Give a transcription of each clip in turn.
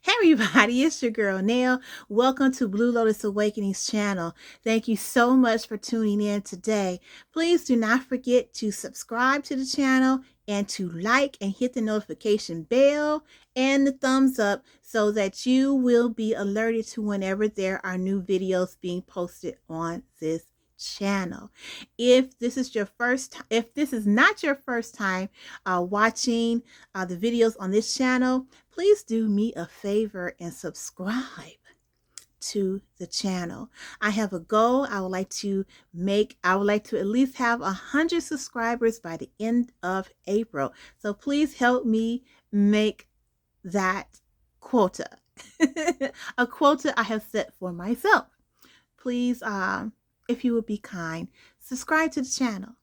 Hey everybody, it's your girl Nail. Welcome to Blue Lotus Awakenings channel. Thank you so much for tuning in today. Please do not forget to subscribe to the channel and to like and hit the notification bell and the thumbs up so that you will be alerted to whenever there are new videos being posted on this channel. If this is not your first time watching the videos on this channel, please do me a favor and subscribe to the channel. I have a goal. I would like to at least have 100 subscribers by the end of April. So please help me make that quota. A quota I have set for myself. Please, if you would be kind, subscribe to the channel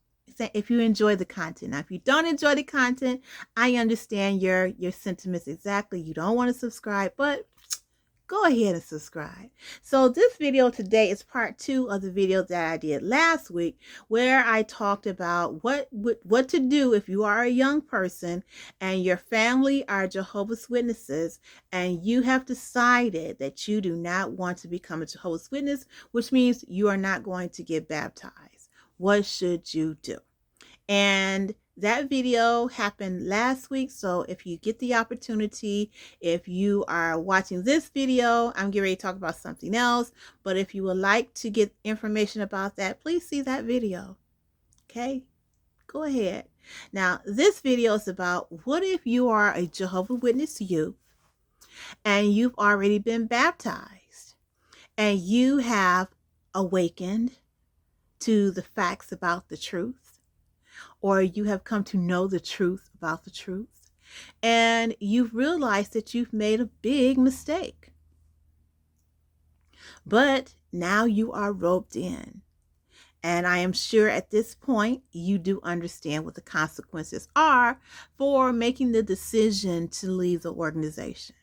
if you enjoy the content. Now, if you don't enjoy the content, I understand your sentiments exactly. You don't want to subscribe, but go ahead and subscribe. So this video today is part 2 of the video that I did last week, where I talked about what to do if you are a young person and your family are Jehovah's Witnesses and you have decided that you do not want to become a Jehovah's Witness, which means you are not going to get baptized. What should you do? And that video happened last week. So if you get the opportunity, if you are watching this video, I'm getting ready to talk about something else. But if you would like to get information about that, please see that video. Okay, go ahead. Now, this video is about what if you are a Jehovah's Witness youth and you've already been baptized and you have awakened to the facts about the truth, or you have come to know the truth about the truth, and you've realized that you've made a big mistake. But now you are roped in. And I am sure at this point you do understand what the consequences are for making the decision to leave the organization.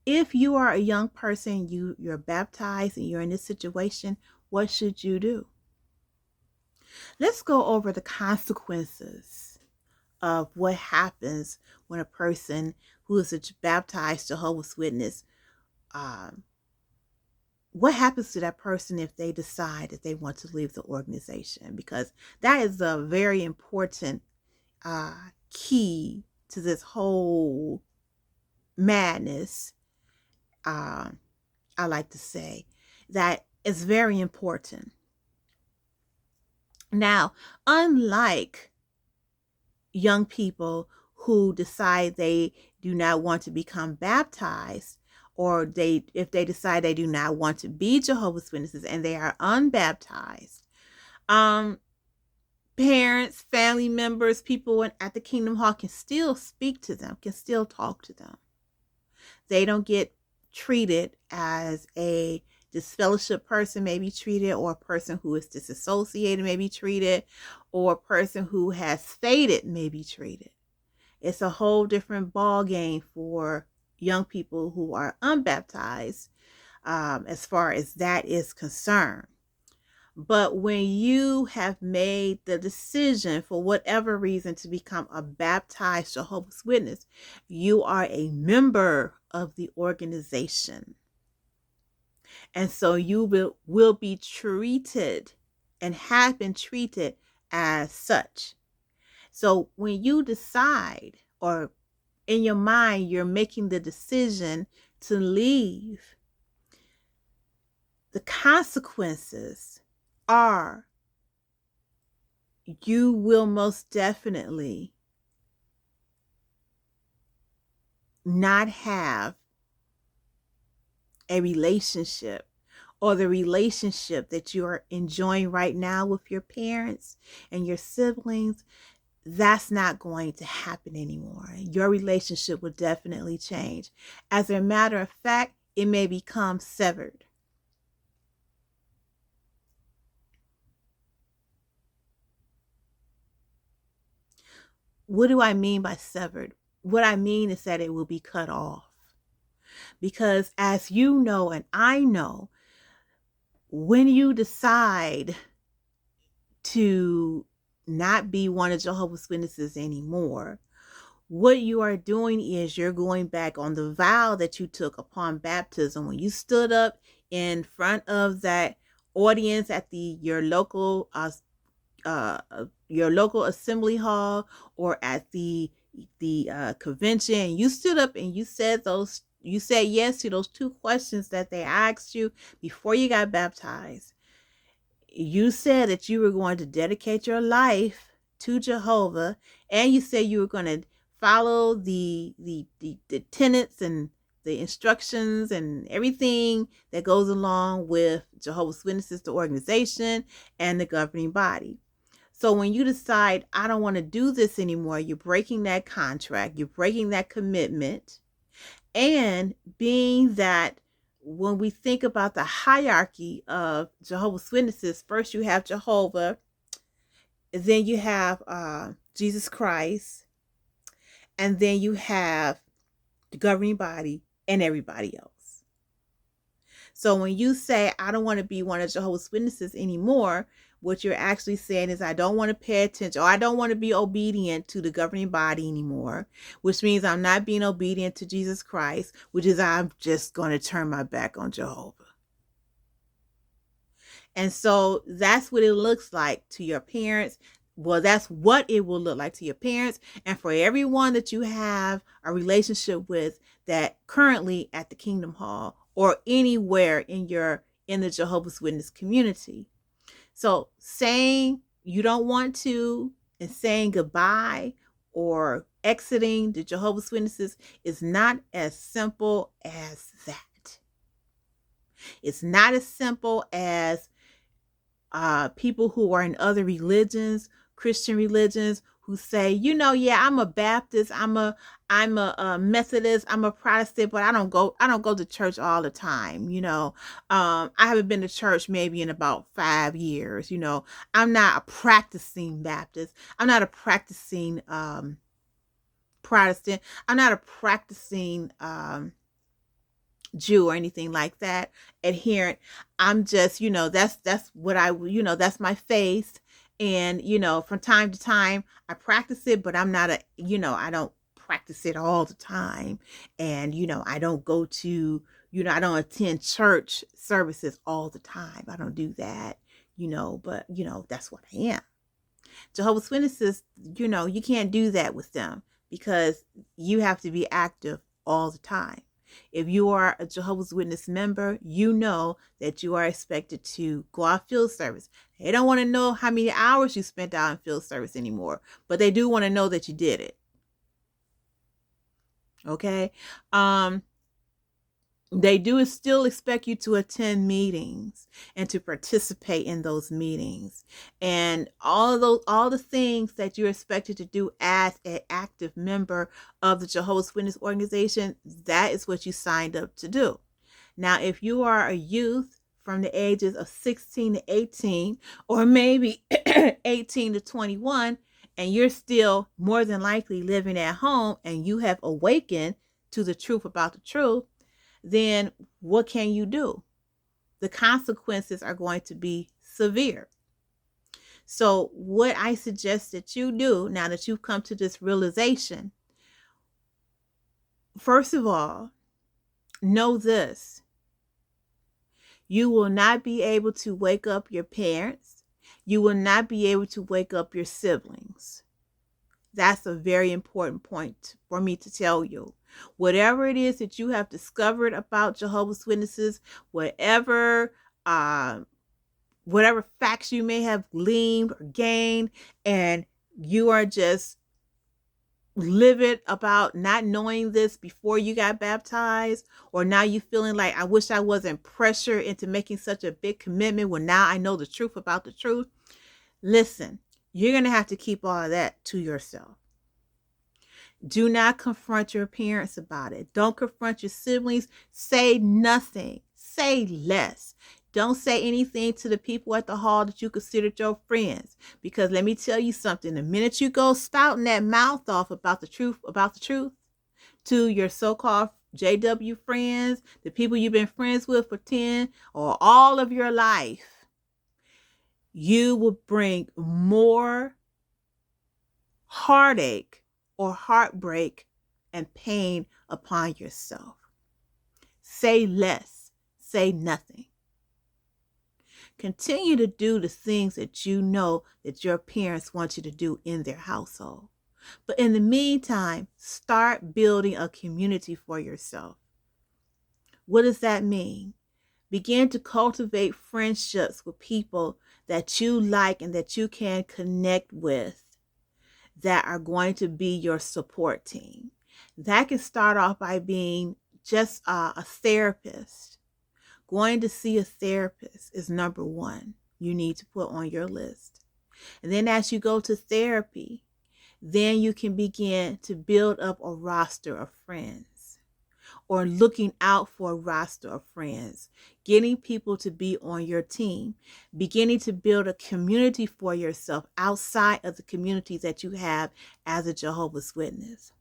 If you are a young person, you're baptized and you're in this situation, what should you do? Let's go over the consequences of what happens when a person who is a baptized Jehovah's Witness, what happens to that person if they decide that they want to leave the organization? Because that is a very important key to this whole madness. I like to say that it's very important. Now, unlike young people who decide they do not want to become baptized, or if they decide they do not want to be Jehovah's Witnesses and they are unbaptized, parents, family members, people at the Kingdom Hall can still speak to them, can still talk to them. They don't get treated as a disfellowship person may be treated, or a person who is disassociated may be treated, or a person who has faded may be treated. It's a whole different ball game for young people who are unbaptized as far as that is concerned. But when you have made the decision for whatever reason to become a baptized Jehovah's Witness, you are a member of the organization. And so you will be treated and have been treated as such. So when you decide, or in your mind, you're making the decision to leave, the consequences are you will most definitely not have a relationship, or the relationship that you are enjoying right now with your parents and your siblings. That's not going to happen anymore. Your relationship will definitely change. As a matter of fact, it may become severed. What do I mean by severed? What I mean is that it will be cut off. Because as you know, and I know, when you decide to not be one of Jehovah's Witnesses anymore, what you are doing is you're going back on the vow that you took upon baptism when you stood up in front of that audience at your local assembly hall, or at the convention. You stood up and you said yes to those 2 questions that they asked you before you got baptized. You said that you were going to dedicate your life to Jehovah, and you said you were going to follow the tenets and the instructions and everything that goes along with Jehovah's Witnesses, the organization, and the governing body. So when you decide, I don't want to do this anymore, you're breaking that contract, you're breaking that commitment. And being that when we think about the hierarchy of Jehovah's Witnesses, first you have Jehovah, then you have Jesus Christ, and then you have the governing body and everybody else. So when you say, I don't want to be one of Jehovah's Witnesses anymore, what you're actually saying is, I don't want to pay attention, or I don't want to be obedient to the governing body anymore, which means I'm not being obedient to Jesus Christ, which is I'm just going to turn my back on Jehovah. And so that's what it looks like to your parents. Well, that's what it will look like to your parents, and for everyone that you have a relationship with that currently at the Kingdom Hall or anywhere in the Jehovah's Witness community. So saying you don't want to and saying goodbye or exiting the Jehovah's Witnesses is not as simple as that. It's not as simple as people who are in other religions, Christian religions, who say, yeah, I'm a Baptist, I'm a Methodist, I'm a Protestant, but I don't go to church all the time. I haven't been to church maybe in about 5 years. I'm not a practicing Baptist. I'm not a practicing Protestant. I'm not a practicing Jew or anything like that, adherent. I'm just, that's what that's my faith. And, from time to time I practice it, but I'm not I don't practice it all the time. And, I don't go to, I don't attend church services all the time. I don't do that, but, that's what I am. Jehovah's Witnesses, you can't do that with them, because you have to be active all the time. If you are a Jehovah's Witness member, you know that you are expected to go out field service. They don't want to know how many hours you spent out in field service anymore, but they do want to know that you did it. Okay? They do still expect you to attend meetings and to participate in those meetings, and all the things that you're expected to do as an active member of the Jehovah's Witness organization. That is what you signed up to do. Now, if you are a youth from the ages of 16 to 18, or maybe 18 to 21, and you're still more than likely living at home, and you have awakened to the truth about the truth, then what can you do? The consequences are going to be severe. So what I suggest that you do, now that you've come to this realization, first of all, know this: you will not be able to wake up your parents. You will not be able to wake up your siblings. That's a very important point for me to tell you. Whatever it is that you have discovered about Jehovah's Witnesses, whatever facts you may have gleaned or gained, and you are just livid about not knowing this before you got baptized, or now you feeling like, I wish I wasn't pressured into making such a big commitment when now I know the truth about the truth. Listen, you're going to have to keep all of that to yourself. Do not confront your parents about it. Don't confront your siblings. Say nothing. Say less. Don't say anything to the people at the hall that you considered your friends. Because let me tell you something. The minute you go spouting that mouth off about the truth to your so-called JW friends, the people you've been friends with for 10 or all of your life, you will bring more heartache or heartbreak and pain upon yourself. Say less. Say nothing. Continue to do the things that you know that your parents want you to do in their household. But in the meantime, start building a community for yourself. What does that mean? Begin to cultivate friendships with people that you like and that you can connect with, that are going to be your support team. That can start off by being just a therapist. Going to see a therapist is number one you need to put on your list. And then as you go to therapy, then you can begin to build up a roster of friends, or looking out for a roster of friends, getting people to be on your team, beginning to build a community for yourself outside of the community that you have as a Jehovah's Witness.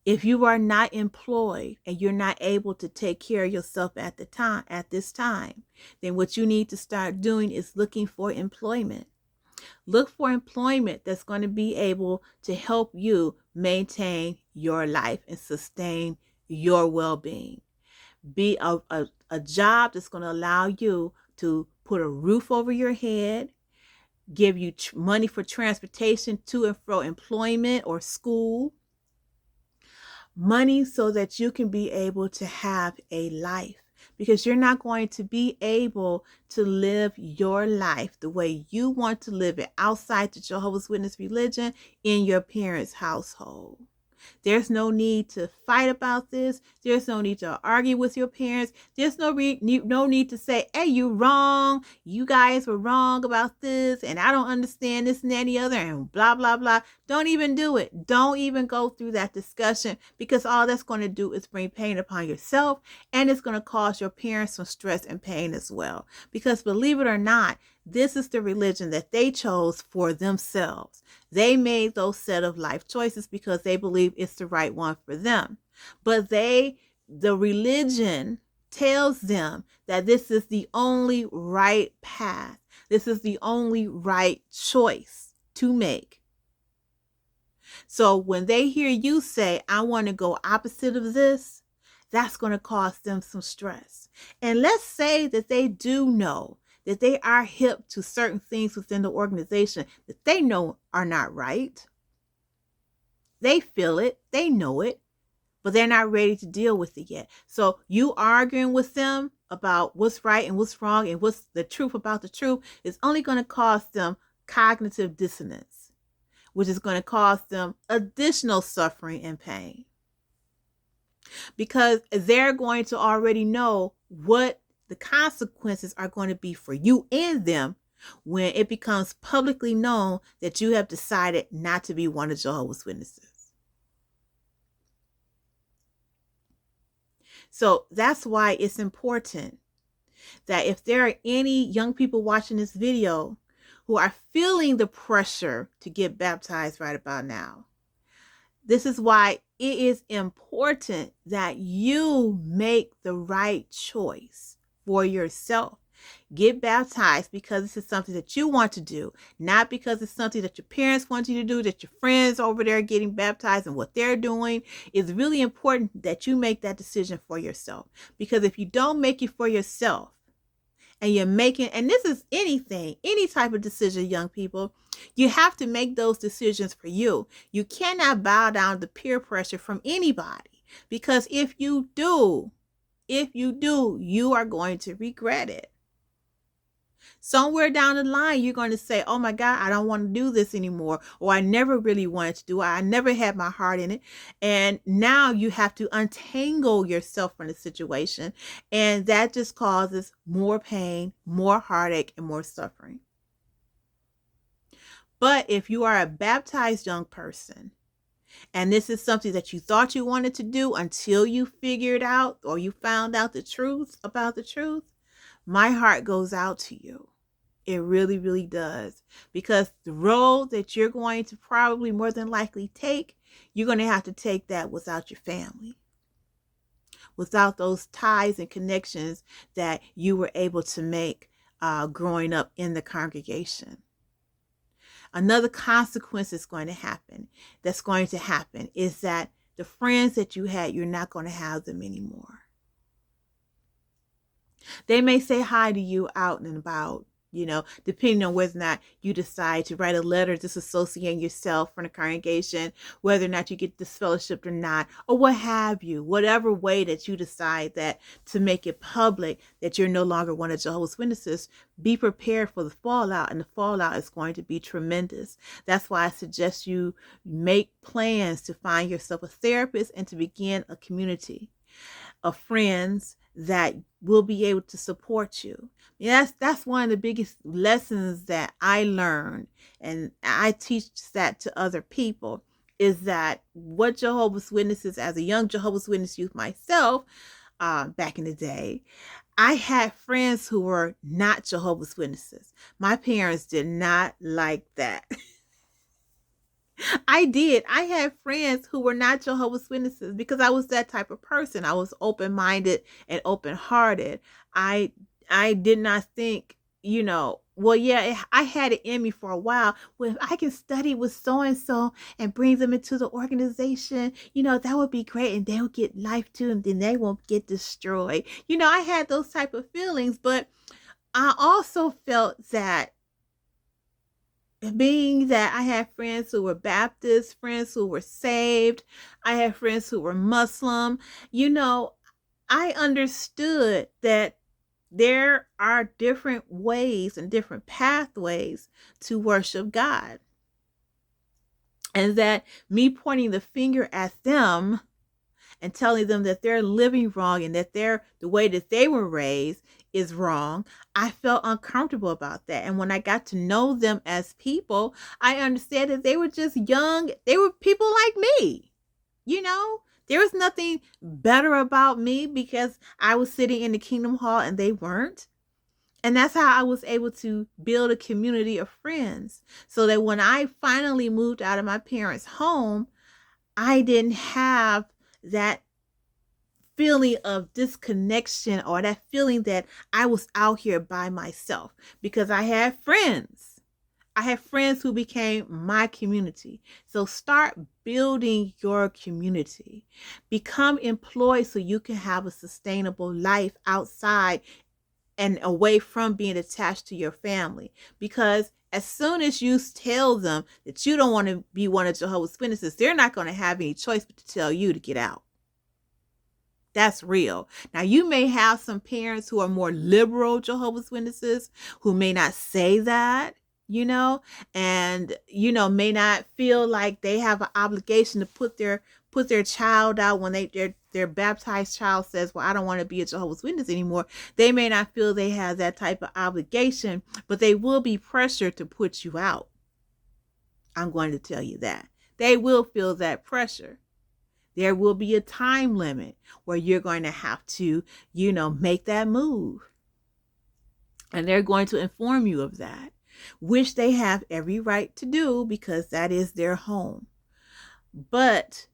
If you are not employed and you're not able to take care of yourself at this time, then what you need to start doing is looking for employment. Look for employment that's going to be able to help you maintain your life and sustain your well-being. Be a job that's going to allow you to put a roof over your head, give you money for transportation to and fro employment or school, money so that you can be able to have a life, because you're not going to be able to live your life the way you want to live it outside the Jehovah's Witness religion in your parents' household. There's no need to fight about this. There's no need to argue with your parents. There's no need to say, hey, you're wrong. You guys were wrong about this, and I don't understand this and that and the other, and blah, blah, blah. Don't even do it. Don't even go through that discussion, because all that's going to do is bring pain upon yourself, and it's going to cause your parents some stress and pain as well. Because believe it or not, this is the religion that they chose for themselves. They made those set of life choices because they believe it's the right one for them. But the religion tells them that this is the only right path. This is the only right choice to make. So when they hear you say, I want to go opposite of this, that's going to cause them some stress. And let's say that they do know that they are hip to certain things within the organization that they know are not right. They feel it, they know it, but they're not ready to deal with it yet. So you arguing with them about what's right and what's wrong and what's the truth about the truth is only going to cause them cognitive dissonance, which is going to cause them additional suffering and pain, because they're going to already know what the consequences are going to be for you and them when it becomes publicly known that you have decided not to be one of Jehovah's Witnesses. So that's why it's important that if there are any young people watching this video who are feeling the pressure to get baptized right about now, this is why it is important that you make the right choice for yourself. Get baptized because this is something that you want to do, not because it's something that your parents want you to do, that your friends over there getting baptized and what they're doing. It's really important that you make that decision for yourself, because if you don't make it for yourself, and you're making, and this is anything, any type of decision, young people, you have to make those decisions for you. You cannot bow down to peer pressure from anybody, because if you do, you are going to regret it. Somewhere down the line, you're going to say, oh my God, I don't want to do this anymore. Or I never really wanted to do it. I never had my heart in it. And now you have to untangle yourself from the situation. And that just causes more pain, more heartache, and more suffering. But if you are a baptized young person, and this is something that you thought you wanted to do until you figured out or you found out the truth about the truth, my heart goes out to you. It really, really does. Because the road that you're going to probably more than likely take, you're going to have to take that without your family, without those ties and connections that you were able to make growing up in the congregation. Another consequence that's going to happen is that the friends that you had, you're not going to have them anymore. They may say hi to you out and about, depending on whether or not you decide to write a letter disassociating yourself from the congregation, whether or not you get disfellowshipped or not, or what have you, whatever way that you decide that to make it public that you're no longer one of Jehovah's Witnesses, be prepared for the fallout, and the fallout is going to be tremendous. That's why I suggest you make plans to find yourself a therapist and to begin a community of friends that will be able to support you. That's one of the biggest lessons that I learned, and I teach that to other people, is that what Jehovah's Witnesses, as a young Jehovah's Witness youth myself, back in the day, I had friends who were not Jehovah's Witnesses. My parents did not like that. I did. I had friends who were not Jehovah's Witnesses because I was that type of person. I was open-minded and open-hearted. I did not think, well, yeah, I had it in me for a while. Well, if I can study with so-and-so and bring them into the organization, that would be great. And they'll get life too, and then they won't get destroyed. I had those type of feelings, but I also felt that being that I had friends who were Baptist, friends who were saved, I had friends who were Muslim, I understood that there are different ways and different pathways to worship God. And that me pointing the finger at them and telling them that they're living wrong and that the way that they were raised is wrong, I felt uncomfortable about that. And when I got to know them as people, I understood that they were just young. They were people like me. There was nothing better about me because I was sitting in the Kingdom Hall and they weren't. And that's how I was able to build a community of friends, so that when I finally moved out of my parents' home, I didn't have that feeling of disconnection or that feeling that I was out here by myself, because I had friends. I have friends who became my community. So start building your community. Become employed so you can have a sustainable life outside and away from being attached to your family. Because as soon as you tell them that you don't want to be one of Jehovah's Witnesses, they're not going to have any choice but to tell you to get out. That's real. Now, you may have some parents who are more liberal Jehovah's Witnesses who may not say that, and, may not feel like they have an obligation to put their child out when their baptized child says, well, I don't want to be a Jehovah's Witness anymore. They may not feel they have that type of obligation, but they will be pressured to put you out. I'm going to tell you that. They will feel that pressure. There will be a time limit where you're going to have to, make that move. And they're going to inform you of that, which they have every right to do because that is their home. But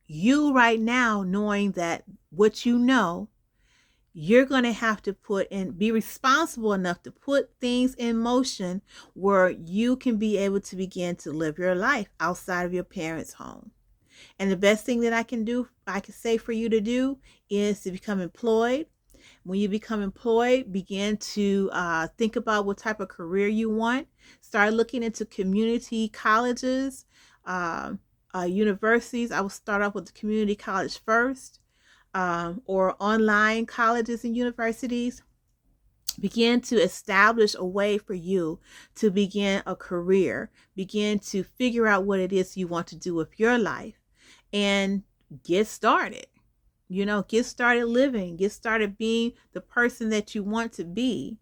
you right now, knowing that what you're going to have to be responsible enough to put things in motion where you can be able to begin to live your life outside of your parents' home. And the best thing that I can say for you to do is to become employed. When you become employed, begin to think about what type of career you want. Start looking into community colleges, universities. I will start off with the community college first, or online colleges and universities. Begin to establish a way for you to begin a career. Begin to figure out what it is you want to do with your life. And get started, get started living, get started being the person that you want to be.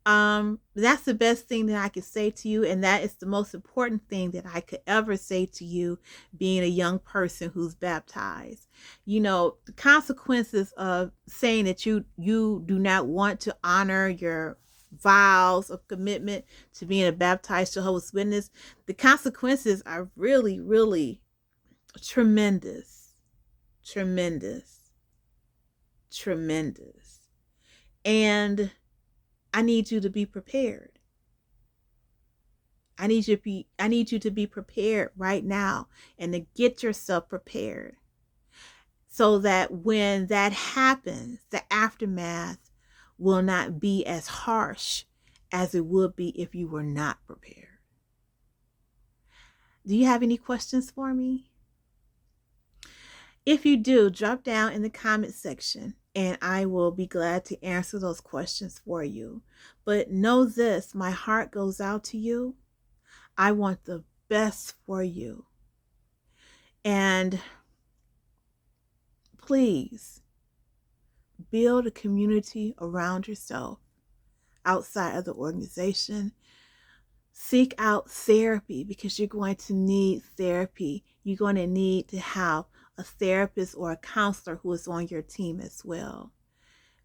That's the best thing that I could say to you. And that is the most important thing that I could ever say to you, being a young person who's baptized. The consequences of saying that you do not want to honor your vows of commitment to being a baptized Jehovah's Witness, the consequences are really, really tremendous. And I need you to be prepared. I need you to be prepared right now and to get yourself prepared so that when that happens, the aftermath will not be as harsh as it would be if you were not prepared. Do you have any questions for me? If you do, drop down in the comment section and I will be glad to answer those questions for you. But know this, my heart goes out to you. I want the best for you. And please build a community around yourself outside of the organization. Seek out therapy because you're going to need therapy. You're going to need to have a therapist or a counselor who is on your team as well.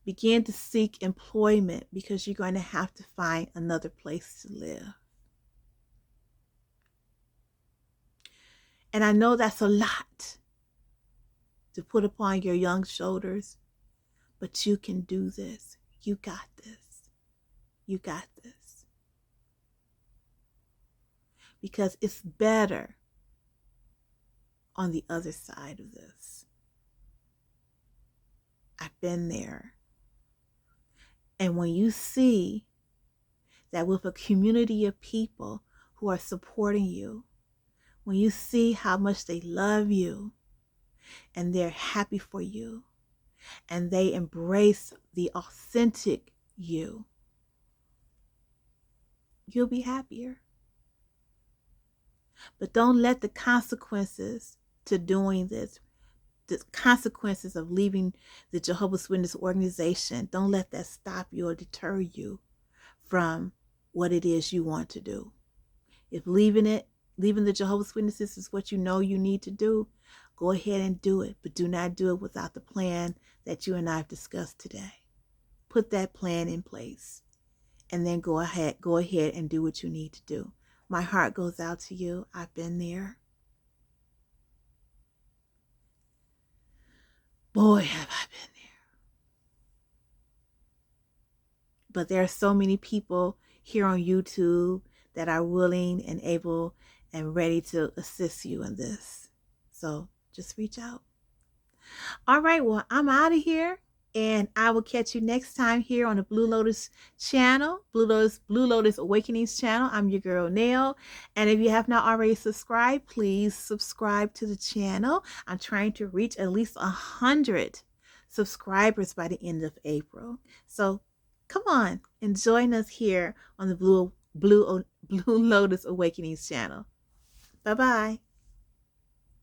Begin to seek employment because you're going to have to find another place to live. And I know that's a lot to put upon your young shoulders, but you can do this. You got this. You got this. Because it's better on the other side of this. I've been there. And when you see that with a community of people who are supporting you, when you see how much they love you and they're happy for you and they embrace the authentic you, you'll be happier. But don't let the consequences to doing this, the consequences of leaving the Jehovah's Witness organization, don't let that stop you or deter you from what it is you want to do. If leaving the Jehovah's Witnesses is what you know you need to do, go ahead and do it. But do not do it without the plan that you and I have discussed today. Put that plan in place and then go ahead and do what you need to do. My heart goes out to you. I've been there. Boy, have I been there. But there are so many people here on YouTube that are willing and able and ready to assist you in this. So just reach out. All right, well, I'm out of here. And I will catch you next time here on the Blue Lotus channel, Blue Lotus Awakenings channel. I'm your girl, Nail. And if you have not already subscribed, please subscribe to the channel. I'm trying to reach at least 100 subscribers by the end of April. So come on and join us here on the Blue Lotus Awakenings channel. Bye-bye.